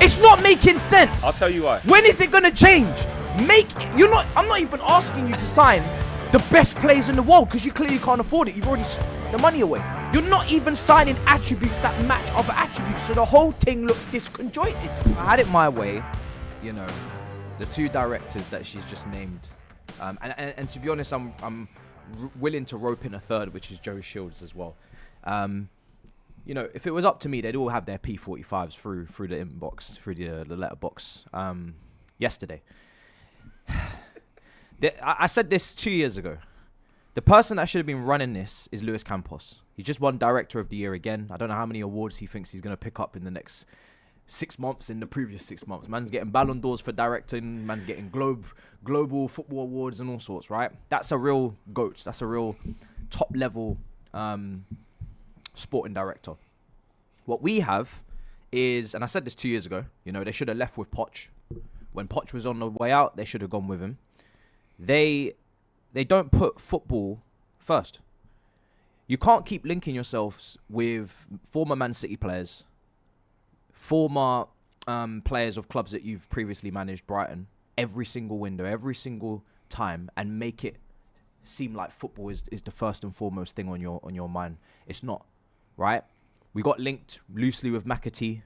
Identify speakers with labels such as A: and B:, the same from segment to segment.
A: It's not making sense.
B: I'll tell you why.
A: When is it gonna change? I'm not even asking you to sign the best players in the world because you clearly can't afford it. You've already spent the money away. You're not even signing attributes that match other attributes, so the whole thing looks disconjointed. I had it my way, you know, the two directors that she's just named, and to be honest, I'm willing to rope in a third, which is Joe Shields as well. You know, if it was up to me, they'd all have their P45s through the inbox, through the letterbox. Yesterday. I said this 2 years ago. The person that should have been running this is Luis Campos. He's just won Director of the Year again. I don't know how many awards he thinks he's going to pick up in the next 6 months, in the previous 6 months. Man's getting Ballon d'Ors for directing. Man's getting global football awards and all sorts, right? That's a real GOAT. That's a real top-level sporting director. What we have is, and I said this 2 years ago, you know, they should have left with Poch. When Poch was on the way out, they should have gone with him. They don't put football first. You can't keep linking yourselves with former Man City players, former players of clubs that you've previously managed, Brighton, every single window, every single time, and make it seem like football is the first and foremost thing on your mind. It's not, right? We got linked loosely with McAtee.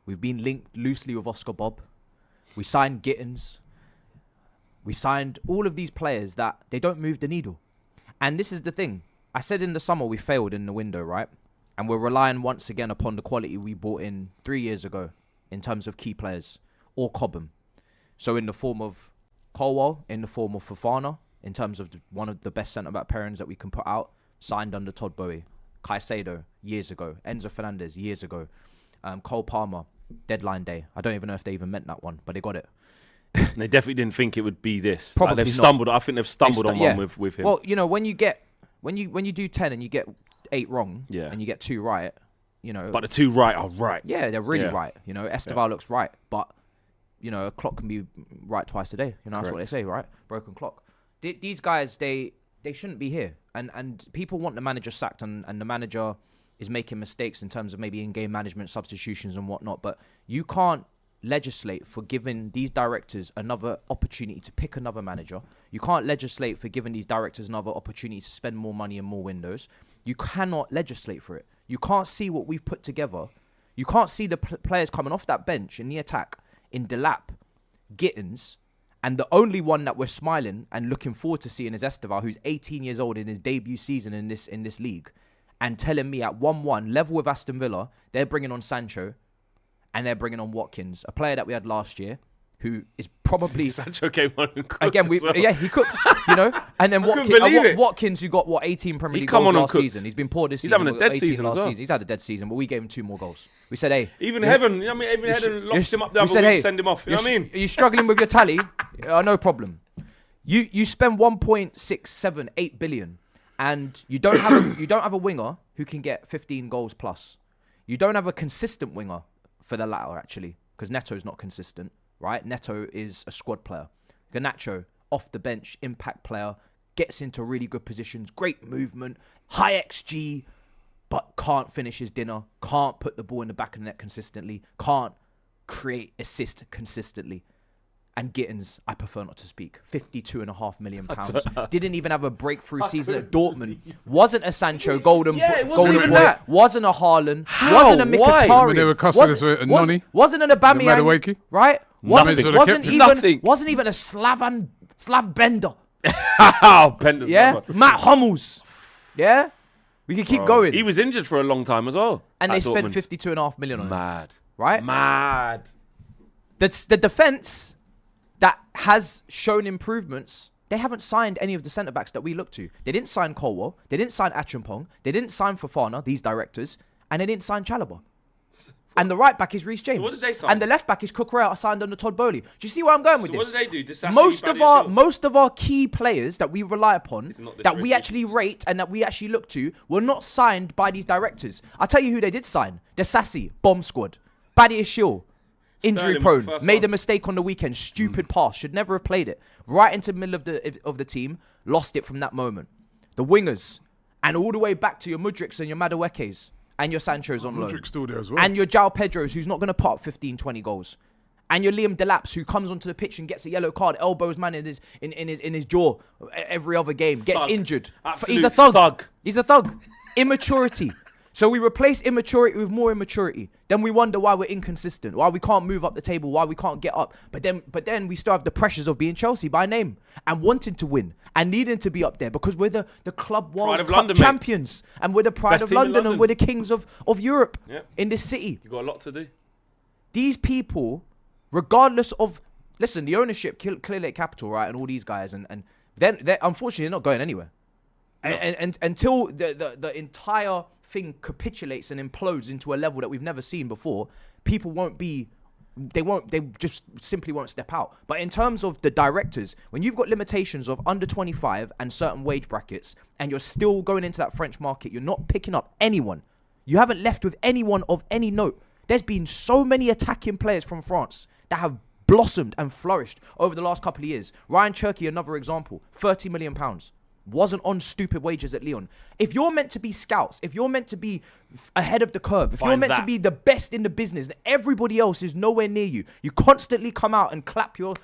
A: We've been linked loosely with Oscar Bob. We signed Gittins. We signed all of these players that they don't move the needle. And this is the thing. I said in the summer we failed in the window, right? And we're relying once again upon the quality we brought in 3 years ago in terms of key players or Cobham. So in the form of Colwell, in the form of Fofana, in terms of one of the best centre-back pairings that we can put out, signed under Todd Bowie. Caicedo, years ago. Enzo Fernandez, years ago. Cole Palmer, deadline day. I don't even know if they even meant that one, but they got it.
B: They definitely didn't think it would be this.
A: Probably
B: they've
A: not.
B: stumbled. I think they've stumbled on one with him.
A: Well, you know, when you do 10 and you get 8 wrong, and you get 2 right, you know.
B: But the 2 right are right.
A: Yeah, they're really right. You know, Esteval looks right, but you know, a clock can be right twice a day. You know, that's what they say, right? Broken clock. These guys, they shouldn't be here, and people want the manager sacked, and the manager is making mistakes in terms of maybe in-game management, substitutions and whatnot. But you can't legislate for giving these directors another opportunity to pick another manager. You can't legislate for giving these directors another opportunity to spend more money in more windows. You cannot legislate for it. You can't see what we've put together. You can't see the players coming off that bench in the attack in Delap, Gittins, and the only one that we're smiling and looking forward to seeing is Esteval, who's 18 years old in his debut season in this league, and telling me at 1-1, level with Aston Villa, they're bringing on Sancho, and they're bringing on Watkins, a player that we had last year, who is probably...
B: Sancho came on and cooked
A: again, he cooked, you know? And then Watkins, who got, 18 Premier League goals last season. He's been poor this season.
B: He's having a dead season as well.
A: He's had a dead season, but we gave him 2 more goals. We said, hey...
B: Even Heaven locked him up the other week, send him off. You know what I mean?
A: Are you struggling with your tally? No problem. You spend 1.678 billion, and you don't have a winger who can get 15 goals plus. You don't have a consistent winger for the latter, actually, because Neto's not consistent, right? Neto is a squad player. Garnacho, off the bench, impact player, gets into really good positions, great movement, high XG, but can't finish his dinner, can't put the ball in the back of the net consistently, can't create assist consistently. And Gittins, I prefer not to speak. £52.5 million. Didn't even have a breakthrough season at Dortmund. Wasn't a Sancho golden boy. Wasn't a Haaland. Wasn't a Mkhitaryan.
C: When they were cussing us with Noni.
A: Wasn't an Aubameyang. Right? Wasn't even a Slav Bender.
B: Bender's
A: Matt Hummels. Yeah? We can keep going.
B: He was injured for a long time as well.
A: And they spent £52.5 million on him.
B: Mad.
A: Right?
B: Mad.
A: That's the defence that has shown improvements. They haven't signed any of the centre-backs that we look to. They didn't sign Colwell. They didn't sign Acheampong. They didn't sign Fofana, these directors. And they didn't sign Chalobah. And the right back is Reece James.
B: So what did they sign?
A: And the left back is Cucurella, signed under Todd Bowley. Do you see where I'm going with this?
B: What did they do?
A: Most of our key players that we rely upon, that we actually rate and that we actually look to, were not signed by these directors. I'll tell you who they did sign. The Sassy, bomb squad. Badi Ashil, injury prone, made a mistake on the weekend, stupid pass, should never have played it. Right into the middle of the team, lost it from that moment. The wingers, and all the way back to your Mudriks and your Maduekes and your Sanchos on loan.
C: Mudrik's still there as well.
A: And your João Pedros, who's not going to put up 15, 20 goals. And you're Liam Delap's who comes onto the pitch and gets a yellow card, elbows man in his jaw every other game, gets injured.
B: Absolute
A: He's a thug. He's a thug. Immaturity. So we replace immaturity with more immaturity. Then we wonder why we're inconsistent, why we can't move up the table, why we can't get up. But then we still have the pressures of being Chelsea by name and wanting to win and needing to be up there because we're the Club World Cup
B: London,
A: champions, mate. And we're the pride
B: Best
A: of London and we're the kings of Europe in this city.
B: You've got a lot to do.
A: These people, regardless of, listen, the ownership, Clear Lake Capital, right, and all these guys, and then they're unfortunately not going anywhere. No. And until the entire thing capitulates and implodes into a level that we've never seen before, people they just simply won't step out. But in terms of the directors, when you've got limitations of under 25 and certain wage brackets, and you're still going into that French market, you're not picking up anyone. You haven't left with anyone of any note. There's been so many attacking players from France that have blossomed and flourished over the last couple of years. Ryan Cherky, another example, £30 million. Wasn't on stupid wages at Lyon. If you're meant to be scouts, if you're meant to be ahead of the curve, if you're meant to be the best in the business, and everybody else is nowhere near you, you constantly come out and clap your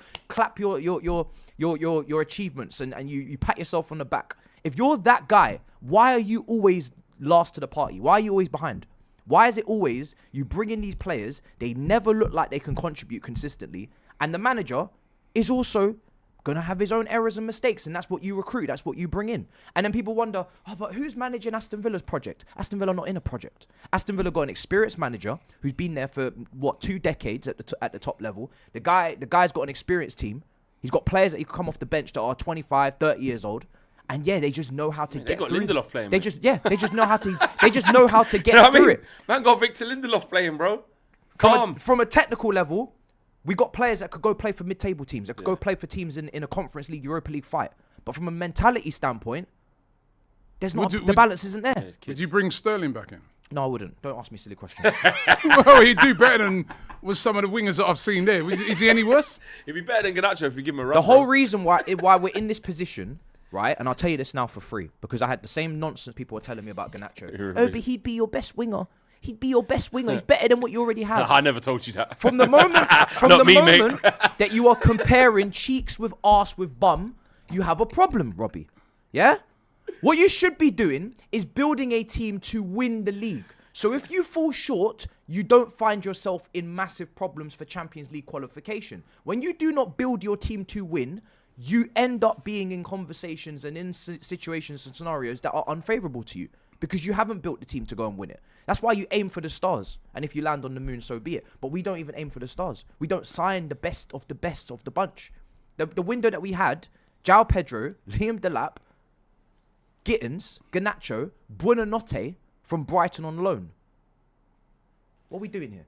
A: achievements and you pat yourself on the back. If you're that guy, why are you always last to the party? Why are you always behind? Why is it always you bring in these players, they never look like they can contribute consistently, and the manager is also going to have his own errors and mistakes, and that's what you recruit, that's what you bring in. And then people wonder, but who's managing Aston Villa's project? Aston Villa not in a project. Aston Villa got an experienced manager who's been there for 2 decades at the top level. The guy's got an experienced team. He's got players that he can come off the bench that are 25, 30 years old. And they just know how to get through.
B: They got Lindelof playing.
A: They just know how to. They just know how to get through it.
B: Man got Victor Lindelof playing, bro.
A: From a technical level, we got players that could go play for mid-table teams, that could go play for teams in a Conference League, Europa League fight. But from a mentality standpoint, there's not the balance isn't there.
C: Would you bring Sterling back in?
A: No, I wouldn't. Don't ask me silly questions.
C: Well, he'd do better than some of the wingers that I've seen there. Is he any worse?
B: He'd be better than Garnacho if you give him a run.
A: The whole reason why we're in this position, right? And I'll tell you this now for free, because I had the same nonsense people were telling me about Garnacho. But he'd be your best winger. He'd be your best winger. He's better than what you already have.
B: I never told you that.
A: From the moment, that you are comparing cheeks with arse with bum, you have a problem, Robbie. Yeah? What you should be doing is building a team to win the league. So if you fall short, you don't find yourself in massive problems for Champions League qualification. When you do not build your team to win, you end up being in conversations and in situations and scenarios that are unfavorable to you because you haven't built the team to go and win it. That's why you aim for the stars. And if you land on the moon, so be it. But we don't even aim for the stars. We don't sign the best of the bunch. The window that we had, João Pedro, Liam Delap, Gittins, Garnacho, Buonanotte from Brighton on loan. What are we doing here?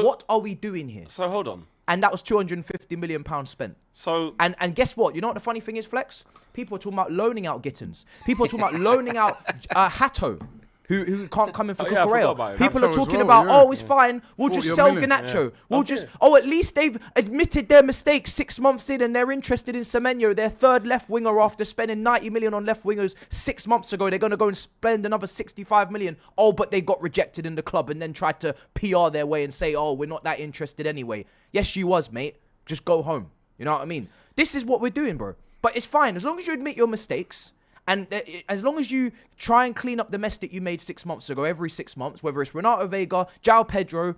A: What are we doing here?
B: So hold on.
A: And that was £250 million spent.
B: So
A: and guess what? You know what the funny thing is, Flex? People are talking about loaning out Gittins. People are talking about loaning out Hatto, who can't come in for Cucurella. People are talking about, it's fine. We'll just sell Garnacho. At least they've admitted their mistakes 6 months in and they're interested in Semenyo, their third left winger after spending 90 million on left wingers 6 months ago. They're going to go and spend another 65 million. But they got rejected in the club and then tried to PR their way and say, we're not that interested anyway. Yes, you was, mate. Just go home. You know what I mean? This is what we're doing, bro. But it's fine. As long as you admit your mistakes, and as long as you try and clean up the mess that you made 6 months ago, every 6 months, whether it's Renato Vega, João Pedro,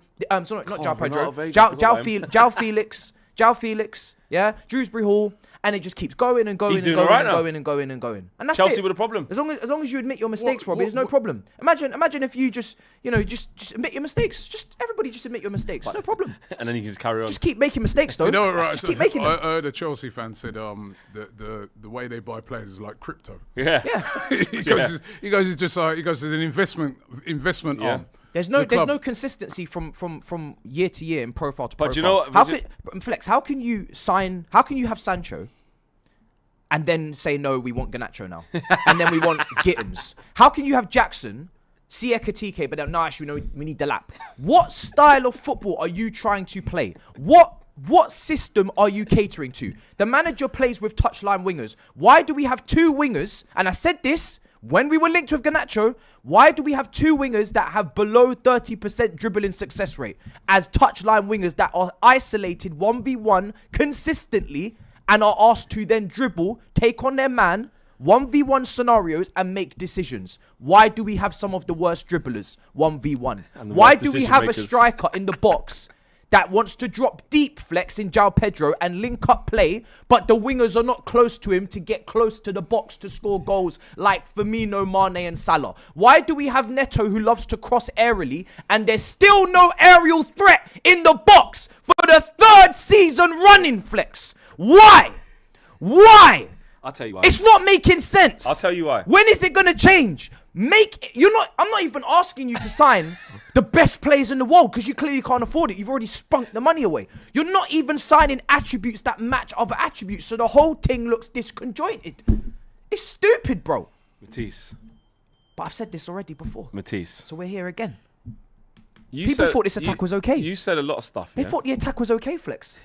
A: João Felix, yeah, Dewsbury Hall, and it just keeps going and going and going and going and going. And that's
B: Chelsea
A: it.
B: with a problem.
A: As long as you admit your mistakes, Robbie, there's no problem. Imagine if you just admit your mistakes. Everybody just admit your mistakes. No problem.
B: And then you can just carry on.
A: Just keep making mistakes, though.
C: You know what, right?
A: Just keep making them.
C: I heard a Chelsea fan said the way they buy players is like crypto.
B: Yeah.
C: He goes, it's just like it's an investment arm.
A: There's no consistency from year to year in profile to profile.
B: But you know what?
A: Flex, how can you have Sancho and then say, no, we want Garnacho now. And then we want Gittins. How can you have Jackson, Ekitike, but then, no, actually, we need Delap. What style of football are you trying to play? What system are you catering to? The manager plays with touchline wingers. Why do we have 2 wingers? And I said this When we were linked with Garnacho, why do we have 2 wingers that have below 30% dribbling success rate as touchline wingers that are isolated 1v1 consistently and are asked to then dribble, take on their man, 1v1 scenarios and make decisions? Why do we have some of the worst dribblers 1v1? Why do we have a striker in the box that wants to drop deep flex in João Pedro and link up play, but the wingers are not close to him to get close to the box to score goals like Firmino, Mane and Salah? Why do we have Neto who loves to cross aerially and there's still no aerial threat in the box for the 3rd season running, Flex? Why? Why?
B: I'll tell you why.
A: It's not making sense.
B: I'll tell you why.
A: When is it gonna change? I'm not even asking you to sign the best players in the world because you clearly can't afford it. You've already spunked the money away. You're not even signing attributes that match other attributes, so the whole thing looks disconjointed. It's stupid, bro.
B: Matisse.
A: But I've said this already before.
B: Matisse.
A: So we're here again.
B: People
A: thought this attack was okay.
B: You said a lot of stuff.
A: They thought the attack was okay, Flex.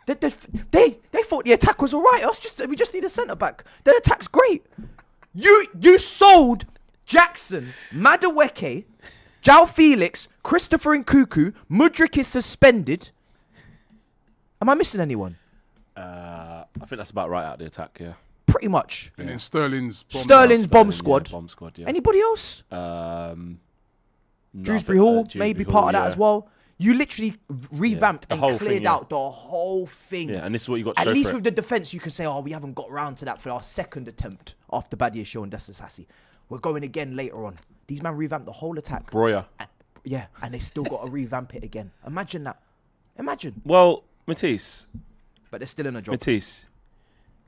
A: They thought the attack was all right. We just need a centre back. The attack's great. You sold Jackson, Madueke, João Felix, Christopher Nkunku, Mudryk is suspended. Am I missing anyone?
B: I think that's about right out of the attack, yeah.
A: Pretty much.
C: And then Sterling's
A: bomb squad.
B: Yeah, bomb squad, yeah.
A: Anybody else? Dewsbury Hall, maybe part of that as well. You literally revamped and cleared out the whole thing.
B: Yeah, and this is what you got to show
A: At least
B: for
A: with the defence, you can say, we haven't got round to that for our 2nd attempt after Badia Show and Desta Sassi. We're going again later on. These men revamped the whole attack.
B: Breuer.
A: And they still got to revamp it again. Imagine that. Imagine.
B: Well, Matisse.
A: But they're still in a job.
B: Matisse,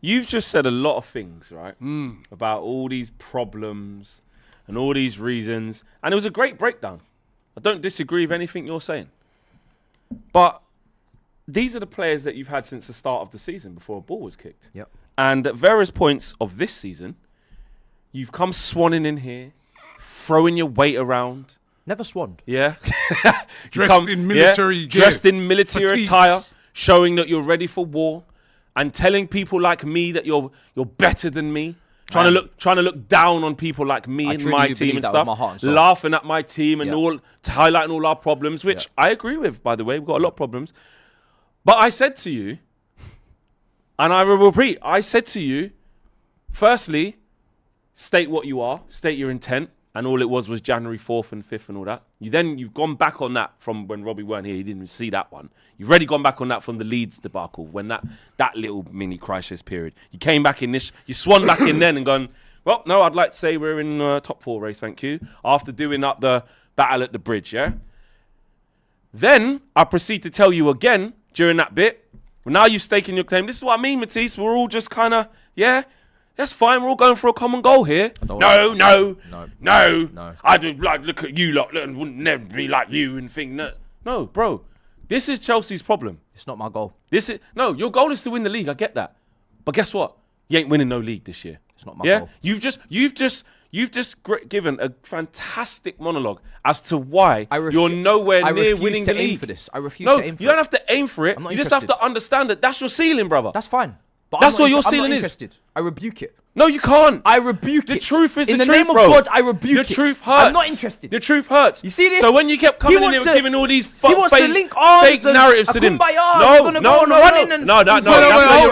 B: you've just said a lot of things, right? About all these problems and all these reasons. And it was a great breakdown. I don't disagree with anything you're saying. But these are the players that you've had since the start of the season before a ball was kicked.
A: Yep.
B: And at various points of this season, you've come swanning in here, throwing your weight around.
A: Never swanned.
B: Yeah.
C: Dressed in military gear.
B: Dressed in military
C: Fatigues.
B: attire, showing that you're ready for war, and telling people like me that you're better than me. Trying to look down on people like me and my team and stuff, laughing at my team and highlighting all our problems, which I agree with, by the way. We've got a lot of problems. But I said to you, and I will repeat, I said to you, firstly, state what you are, state your intent, and all it was January 4th and 5th and all that. You've gone back on that from when Robbie weren't here. He didn't even see that one. You've already gone back on that from the Leeds debacle, when that little mini crisis period. You came back in this, you swung back in then and gone, well, no, I'd like to say we're in top 4 race, thank you, after doing up the battle at the bridge, yeah? Then I proceed to tell you again during that bit, well, now you've staken your claim. This is what I mean, Matisse. We're all just kind of, that's fine. We're all going for a common goal here. No. I'd look at you lot and wouldn't never be like you and think that. No, bro. This is Chelsea's problem.
A: It's not my goal.
B: Your goal is to win the league. I get that. But guess what? You ain't winning no league this year.
A: It's not my goal.
B: You've just given a fantastic monologue as to why you're nowhere near winning the league.
A: I refuse to aim for this. I refuse to aim for it.
B: No, you don't have to aim for it. You just have to understand that that's your ceiling, brother.
A: That's fine. But
B: that's what your ceiling is.
A: I rebuke it.
B: No, you can't.
A: I rebuke it.
B: The truth is the truth,
A: In the name of
B: bro.
A: God, I rebuke it.
B: The truth hurts.
A: I'm not interested.
B: The truth hurts.
A: You see this?
B: So when you kept coming in and giving all these fake
A: narratives
B: to them.
A: No.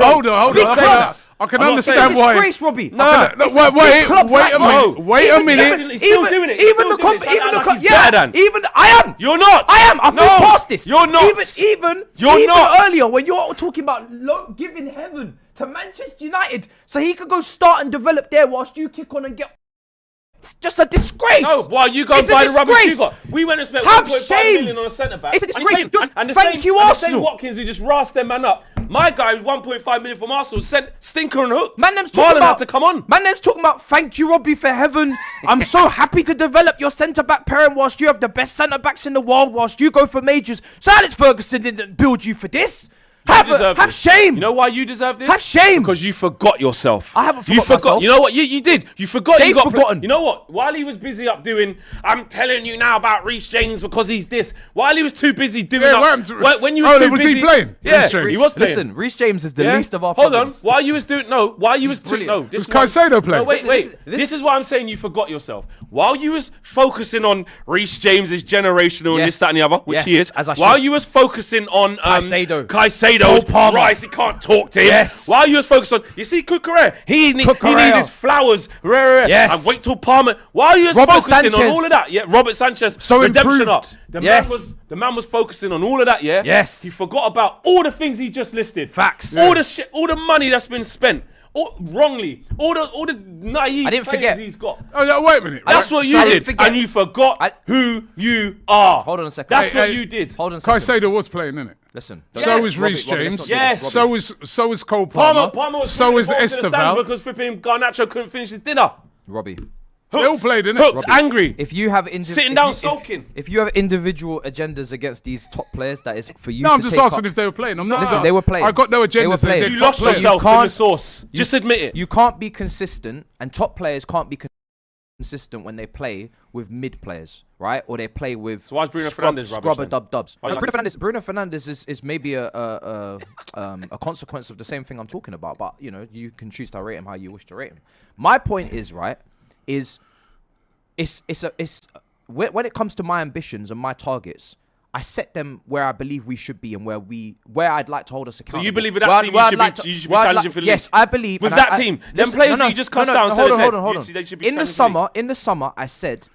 C: Hold on. I can understand why.
A: Disgrace, Robbie.
C: Wait a minute.
A: Even the I am.
B: You're not.
A: I am. I've moved past this.
B: You're not.
A: Even earlier when you're talking about giving heaven to Manchester United so he could go start and develop there whilst you kick on and get. It's just a disgrace.
B: No, while you go buy the rubbish you got. We went and spent 1.5 million on a centre back.
A: It's a disgrace.
B: And the
A: Thank you,
B: Arsenal. The same
A: Arsenal.
B: Watkins who just rasped their man up. My guy who's 1.5 million from Arsenal sent Stinker and Hook.
A: Marlon
B: had to come on.
A: Mannem's talking about thank you, Robbie, for heaven. I'm so happy to develop your centre-back pairing whilst you have the best centre-backs in the world, whilst you go for majors. So Alex Ferguson didn't build you for this. Have shame.
B: You know why you deserve this?
A: Have shame.
B: Because you forgot yourself.
A: I haven't forgot myself.
B: You know what? You did. You forgot.
A: They've forgotten.
B: You know what? While he was busy up doing, I'm telling you now about Reece James because he's this. While he was too busy doing when you was too busy.
C: Was he playing?
B: Yeah, he was playing.
A: Listen, Reece James is the least of our
B: problems.
A: problems.
B: Hold on. While you was doing, was
C: Caicedo playing?
B: No, wait. This is why I'm saying you forgot yourself. While you was focusing on Reece James is generational and this, that, and the other, which he is. While you was focusing on Caicedo, Rice, he can't talk to him.
A: Yes.
B: While you was focused on, you see, Cucurella, he needs his flowers.
A: Yes.
B: And wait till Palmer. While you was focusing on all of that, Robert Sanchez,
A: so
B: redemption
A: improved.
B: The man was focusing on all of that,
A: Yes.
B: He forgot about all the things he just listed.
A: Facts.
B: All the shit, all the money that's been spent. Wrongly, all the naive players he's got.
C: Oh, wait a minute.
B: That's what you did, and you forgot who you are.
A: Hold on a second.
B: That's what you did.
A: Hold on a second.
C: Caicedo was playing, innit?
A: Listen.
C: So was Reece James.
B: Yes.
C: So was Cole Palmer.
B: Palmer was
C: so was
B: Esteval because flipping Garnacho couldn't finish his dinner.
A: Robbie.
C: They all played, innit?
B: Hooked, angry.
A: If you have
B: sitting down sulking.
A: If you have individual agendas against these top players, that is for you.
C: No, I'm just asking if they were playing. I'm not.
A: Listen, they were playing.
C: I got no agenda.
A: They were playing.
B: You lost yourself in the source. Just admit it.
A: You can't be consistent, and top players can't be consistent when they play with mid players, right? Or they play with.
B: So why is Bruno Fernandes rubbish?
A: Scrubber dubs. Bruno Fernandes is maybe a consequence of the same thing I'm talking about. But you know, you can choose to rate him how you wish to rate him. My point is when it comes to my ambitions and my targets, I set them where I believe we should be and where I'd like to hold us accountable.
B: So you believe with that team you should be challenging for the league?
A: Yes, I believe.
B: With that team, them players that you just cussed out and said
A: hold on. In the summer, I said,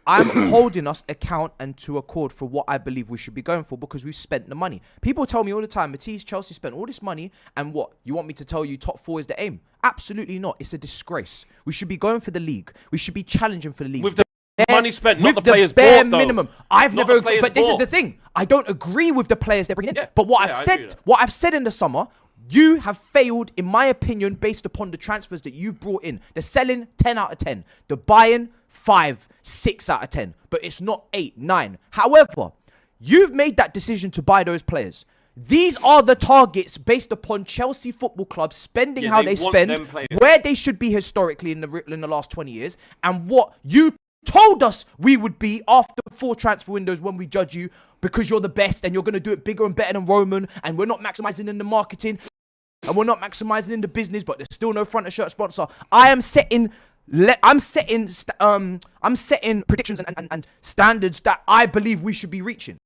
A: I'm holding us account and to accord for what I believe we should be going for because we've spent the money. People tell me all the time, Matisse, Chelsea spent all this money and what? You want me to tell you top 4 is the aim? Absolutely not. It's a disgrace. We should be going for the league. We should be challenging for the league.
B: With the money spent, not the players
A: bare
B: bought, though.
A: minimum. But this is the thing. I don't agree with the players they're bringing in. But what I've said in the summer, you have failed, in my opinion, based upon the transfers that you've brought in. The selling, 10 out of 10. The buying, 5, 6 out of 10. But it's not 8, 9. However, you've made that decision to buy those players. These are the targets based upon Chelsea Football Club spending how they spend, where they should be historically in the last 20 years, and what you told us we would be after 4 transfer windows when we judge you because you're the best and you're going to do it bigger and better than Roman, and we're not maximizing in the marketing and we're not maximizing in the business, but there's still no front of shirt sponsor. I'm setting predictions and standards that I believe we should be reaching.